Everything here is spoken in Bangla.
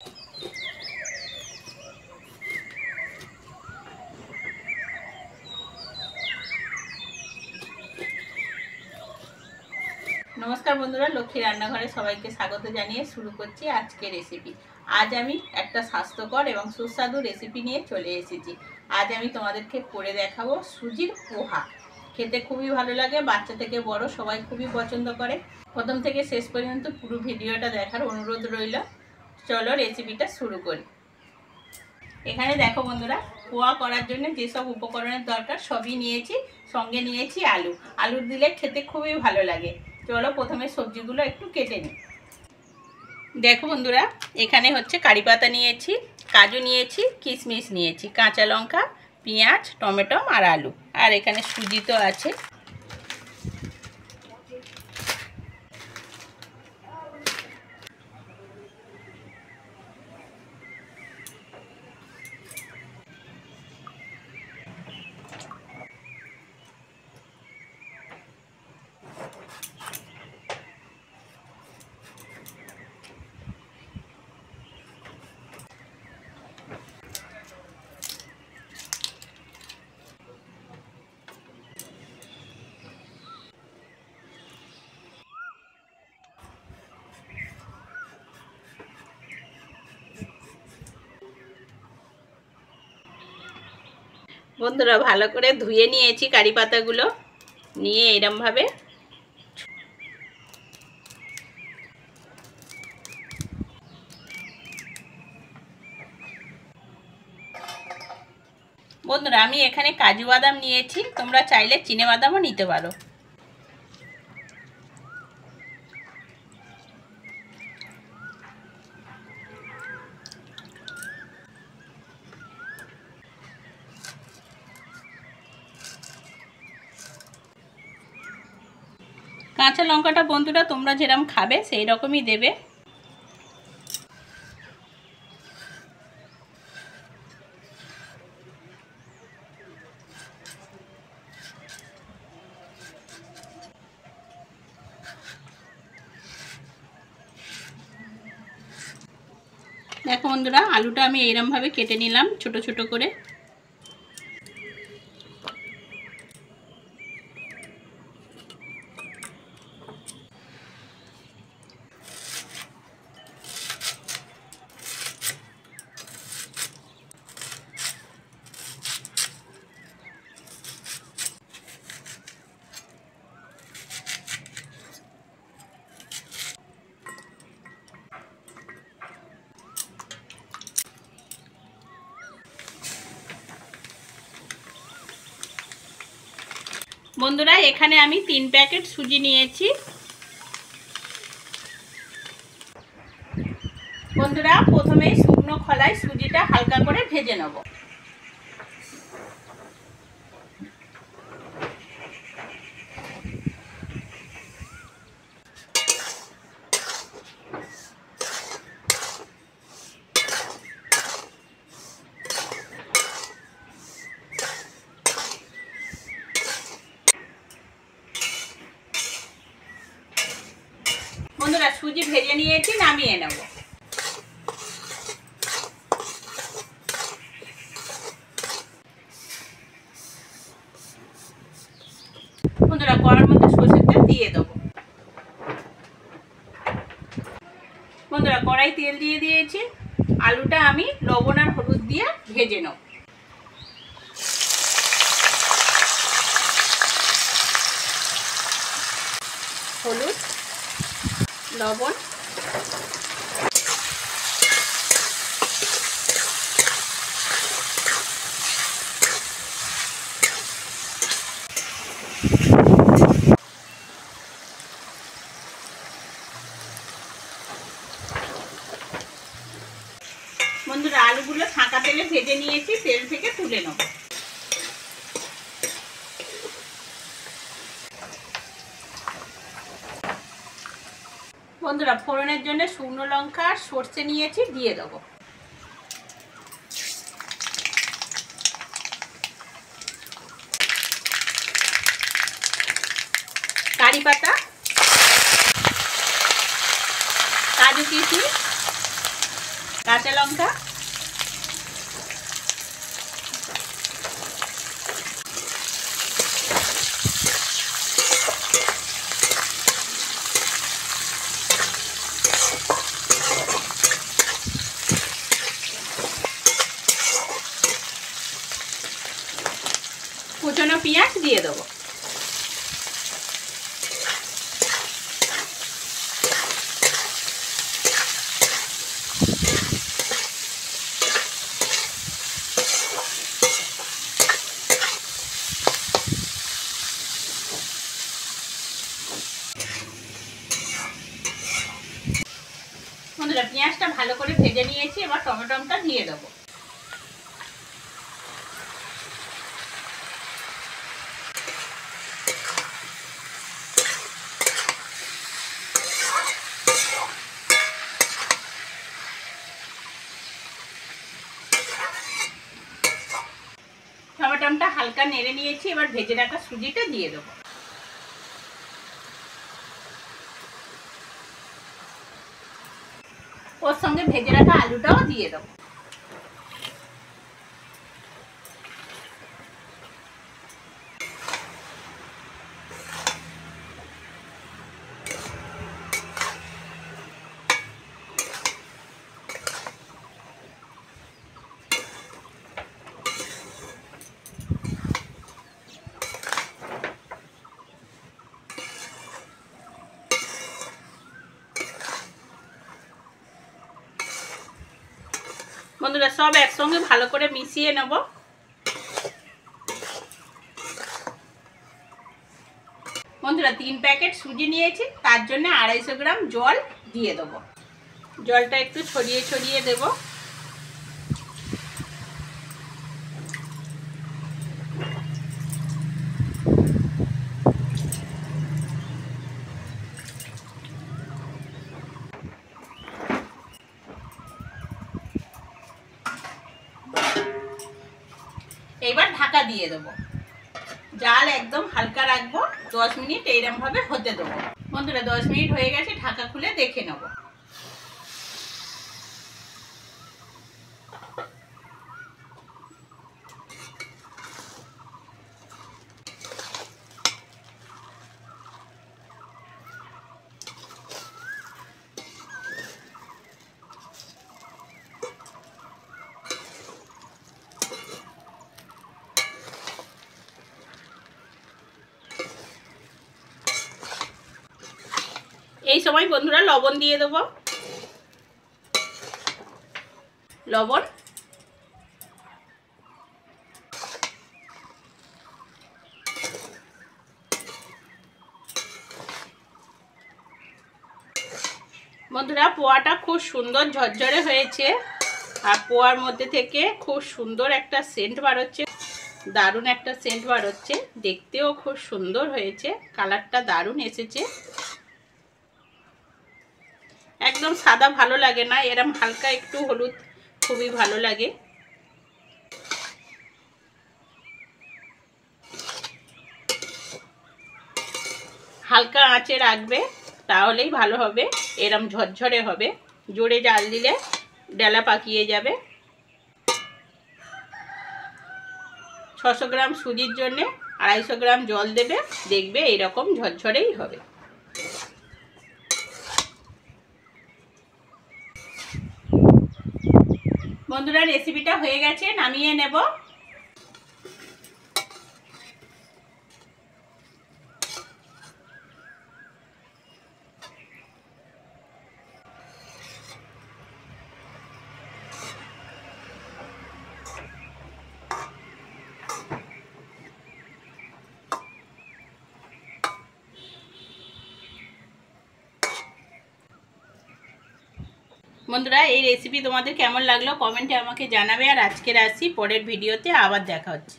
नमस्कार बंधुरा लक्ष्मी रान्नाघरे सबाइके स्वागत जानिए शुरू करছি আজকে রেসিপি। आज আমি একটা স্বাস্থ্যকর এবং সুস্বাদু রেসিপি নিয়ে চলে এসেছি। आज আমি তোমাদেরকে করে দেখাবো সুজির পোহা। খেতে খুবই ভালো লাগে, বাচ্চা থেকে বড় সবাই খুবই পছন্দ করে। প্রথম থেকে শেষ পর্যন্ত পুরো ভিডিওটা দেখার অনুরোধ রইল। চলো রেসিপিটা শুরু করি। এখানে দেখো বন্ধুরা, পোহা করার জন্য যেসব উপকরণের দরকার সবই নিয়েছি। সঙ্গে নিয়েছি আলু। আলু দিলে খেতে খুবই ভালো লাগে। চলো প্রথমে সবজিগুলো একটু কেটে নিই। দেখো বন্ধুরা, এখানে হচ্ছে কারি পাতা নিয়েছি, কাজু নিয়েছি, কিশমিশ নিয়েছি, কাঁচা লঙ্কা, পেঁয়াজ, টমেটো আর আলু, আর এখানে সুজি তো আছে। বন্ধুরা ভালো করে ধুয়ে নিয়েছি কারি পাতাগুলো, নিয়ে এরমভাবে বন্ধুরা আমি এখানে কাজু বাদাম নিয়েছি, তোমরা চাইলে চিনে বাদামও নিতে পারো। কাঁচা লঙ্কাটা বন্ধুরা তোমরা যেরকম খাবে সেই রকমই দেবে। দেখো বন্ধুরা, আলুটা আমি এইরকমভাবে কেটে নিলাম ছোট ছোট করে। বন্ধুরা এখানে আমি 3 প্যাকেট সুজি নিয়েছি। বন্ধুরা প্রথমে শুকনো খোলায় সুজিটা হালকা করে ভেজে নেব। বন্ধুরা সুজি ভেজে নিয়েছি, নামিয়ে নেব। বন্ধুরা কড়ার মধ্যে সরষের তেল দিয়ে দেবো। বন্ধুরা কড়াই তেল দিয়ে দিয়েছি, আলুটা আমি লবণ আর হলুদ দিয়ে ভেজে নেব। হলুদ, লবণ, বন্ধুরা আলুগুলো ছাঁকা তেলে ভেজে নিয়েছি, তেল থেকে তুলে নেব। বন্ধুরা ফোড়নের জন্য শুকনো লঙ্কা আর সর্ষে নিয়েছি, দিয়ে দেবো। কারি পাতা, কাজু কিশমিশ, কাঁচা লঙ্কা, কুচনো পেঁয়াজ দিয়ে দেবো। বন্ধুরা পেঁয়াজটা ভালো করে ভেজে নিয়েছি, এবার টমেটোটা দিয়ে দেবো। টমেটোটা হালকা নেড়ে নিয়েছি, এবার ভেজে রাখা সুজিটা দিয়ে দেবো। ওর সঙ্গে ভেজে রাখা আলুটাও দিয়ে দেবো। বন্ধুরা সব একসঙ্গে ভালো করে মিশিয়ে নেব। বন্ধুরা 3 প্যাকেট সুজি নিয়েছি, তার জন্য 250 গ্রাম জল দিয়ে দেবো। জলটা একটু ছড়িয়ে ছড়িয়ে দেব। এবার ঢাকা দিয়ে দেবো। জাল একদম হালকা রাখবো, 10 মিনিট এইরকম ভাবে হতে দেবো। বন্ধুরা 10 মিনিট হয়ে গেছে, ঢাকা খুলে দেখে নেব। এই সময় বন্ধুরা লবণ দিয়ে দেবো। লবণ, বন্ধুরা পোয়াটা খুব সুন্দর ঝরঝরে হয়েছে, আর পোয়ার মধ্যে থেকে খুব সুন্দর একটা সেন্ট বার হচ্ছে, দারুণ একটা সেন্ট বার হচ্ছে, দেখতেও খুব সুন্দর হয়েছে, কালারটা দারুণ এসেছে। একদম সাদা ভালো লাগে না, এরম হালকা একটু হলুদ খুবই ভালো লাগে। হালকা আঁচে রাখবে, তাহলেই ভালো হবে, এরম ঝরঝরে হবে। জোরে জাল দিলে ডালা পাকিয়ে যাবে। 600 গ্রাম সুজির জন্য 250 গ্রাম জল দেবে, দেখবে এইরকম ঝরঝরেই হবে। বন্ধুরা রেসিপিটা হয়ে গেছে, নামিয়ে নেব। বন্ধুরা এই রেসিপি তোমাদের কেমন লাগলো কমেন্টে আমাকে জানাবে, আর আজকের আসি, পরের ভিডিওতে আবার দেখা হচ্ছে।